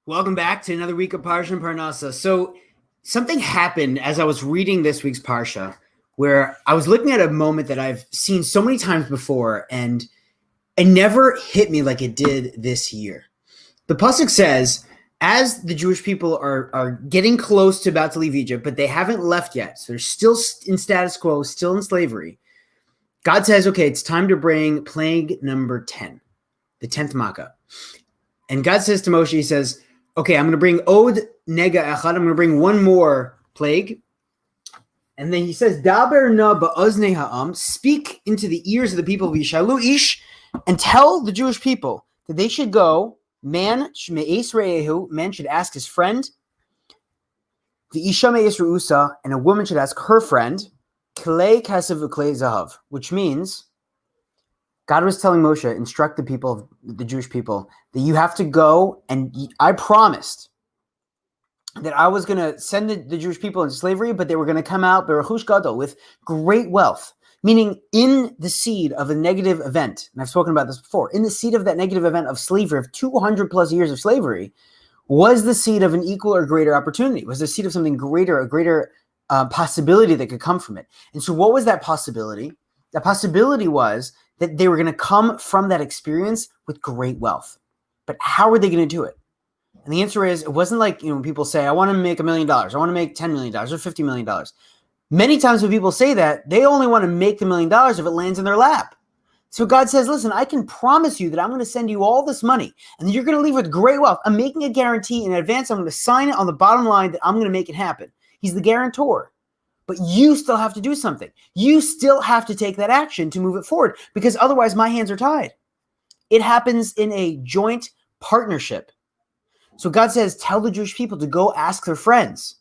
Welcome back to another week of Parsha and Parnasa. So something happened as I was reading this week's Parsha where I was looking at a moment that I've seen so many times before, and it never hit me like it did this year. The Pasuk says, as the Jewish people are getting close to about to leave Egypt, but they haven't left yet, so they're still in status quo, still in slavery, God says, okay, it's time to bring plague number 10, the 10th Makkah. And God says to Moshe, he says, okay, I'm going to bring Od Nega Echad. I'm going to bring one more plague. And then he says, Daber na ba'ozne ha'am, speak into the ears of the people of Yishalu Ish, and tell the Jewish people that they should go, man should ask his friend, the Isha me'es re'usa, and a woman should ask her friend, Klei kasev u'klei zahav, which means God was telling Moshe, instruct the people, the Jewish people, that you have to go, and I promised that I was going to send the Jewish people into slavery, but they were going to come out b'rechush gadol, with great wealth, meaning in the seed of a negative event, and I've spoken about this before, in the seed of that negative event of slavery, of 200 plus years of slavery, was the seed of an equal or greater opportunity, was the seed of something greater, a greater possibility that could come from it. And so what was that possibility? The possibility was that they were going to come from that experience with great wealth. But how were they going to do it? And the answer is, it wasn't like, when people say, I want to make $1 million, I want to make $10 million or $50 million. Many times when people say that, they only want to make the $1 million if it lands in their lap. So God says, listen, I can promise you that I'm going to send you all this money and you're going to leave with great wealth. I'm making a guarantee in advance. I'm going to sign it on the bottom line that I'm going to make it happen. He's the guarantor. But you still have to do something. You still have to take that action to move it forward, because otherwise my hands are tied. It happens in a joint partnership. So God says, tell the Jewish people to go ask their friends.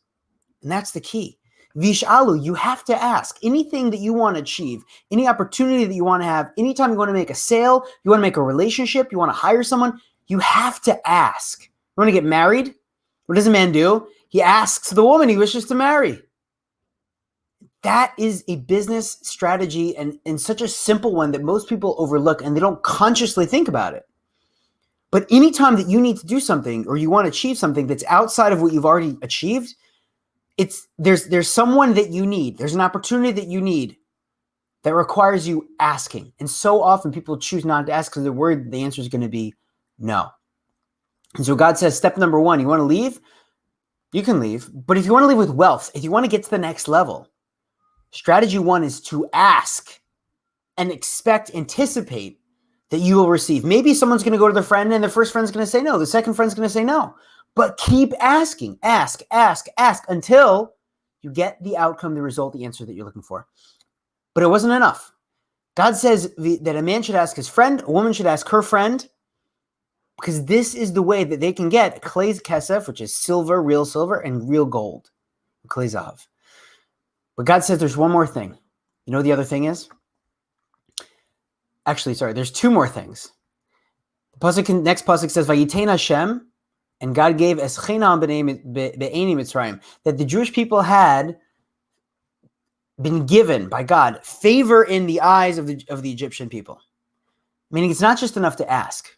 And that's the key. Vish'alu, you have to ask. Anything that you want to achieve, any opportunity that you want to have, anytime you want to make a sale, you want to make a relationship, you want to hire someone, you have to ask. You want to get married? What does a man do? He asks the woman he wishes to marry. That is a business strategy, and such a simple one that most people overlook and they don't consciously think about it. But anytime that you need to do something or you want to achieve something that's outside of what you've already achieved, there's someone that you need. There's an opportunity that you need that requires you asking. And so often people choose not to ask because they're worried the answer is going to be no. And so God says, step number one, you want to leave? You can leave. But if you want to leave with wealth, if you want to get to the next level, strategy one is to ask and anticipate that you will receive. Maybe someone's going to go to their friend and the first friend's going to say no. The second friend's going to say no. But keep asking. Ask until you get the outcome, the result, the answer that you're looking for. But it wasn't enough. God says that a man should ask his friend, a woman should ask her friend, because this is the way that they can get klei kesef, which is silver, real silver, and real gold, klei zahav. But God says there's one more thing. You know what the other thing is? Actually, sorry, there's two more things. The next pasuk says, Vayitein Hashem, and God gave eschena be'eni Mitzrayim, that the Jewish people had been given by God favor in the eyes of the Egyptian people. Meaning it's not just enough to ask,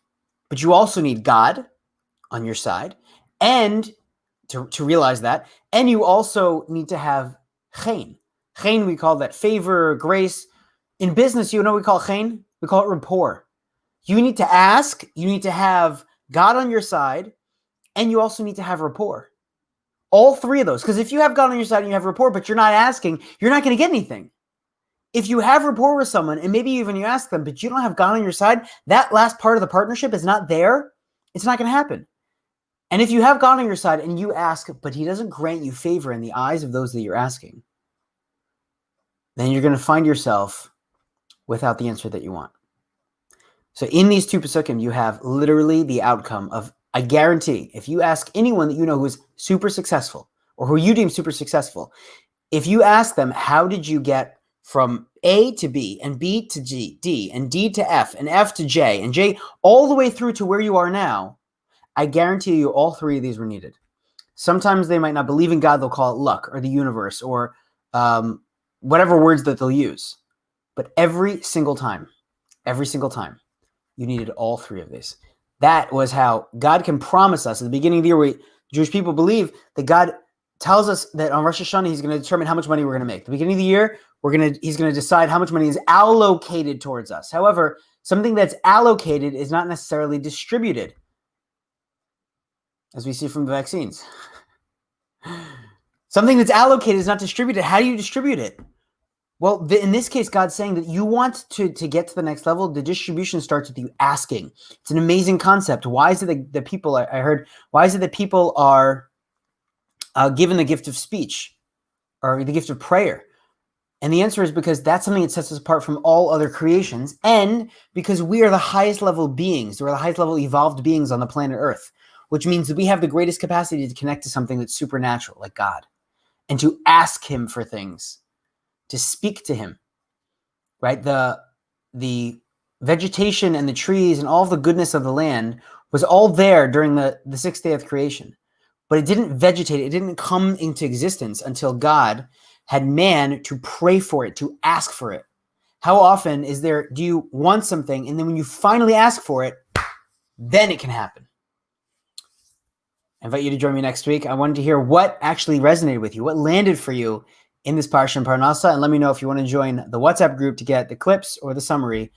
but you also need God on your side, and to realize that, and you also need to have chen. Chen, we call that favor, grace. In business, you know what we call chen? We call it rapport. You need to ask, you need to have God on your side, and you also need to have rapport. All three of those. Because if you have God on your side and you have rapport, but you're not asking, you're not going to get anything. If you have rapport with someone, and maybe even you ask them, but you don't have God on your side, that last part of the partnership is not there, it's not going to happen. And if you have God on your side and you ask, but he doesn't grant you favor in the eyes of those that you're asking, then you're going to find yourself without the answer that you want. So in these two pasukim, you have literally the outcome of, I guarantee, if you ask anyone that you know who is super successful or who you deem super successful, if you ask them, how did you get from A to B and B to D and D to F and F to J and J all the way through to where you are now, I guarantee you all three of these were needed. Sometimes they might not believe in God. They'll call it luck or the universe or whatever words that they'll use. But every single time, you needed all three of these. That was how God can promise us at the beginning of the year. Jewish people believe that God tells us that on Rosh Hashanah, he's going to determine how much money we're going to make. At the beginning of the year, he's going to decide how much money is allocated towards us. However, something that's allocated is not necessarily distributed, as we see from the vaccines. Something that's allocated is not distributed. How do you distribute it? Well, in this case, God's saying that you want to get to the next level. The distribution starts with you asking. It's an amazing concept. Why is it that people, I heard, why is it that people are given the gift of speech or the gift of prayer? And the answer is because that's something that sets us apart from all other creations, and because we are the highest level beings. We're the highest level evolved beings on the planet Earth, which means that we have the greatest capacity to connect to something that's supernatural, like God, and to ask him for things, to speak to him, right? The vegetation and the trees and all the goodness of the land was all there during the sixth day of creation, but it didn't vegetate. It didn't come into existence until God had man to pray for it, to ask for it. How often do you want something, and then when you finally ask for it, then it can happen? I invite you to join me next week. I wanted to hear what actually resonated with you, what landed for you in this Parsha and Parnasa, and let me know if you want to join the WhatsApp group to get the clips or the summary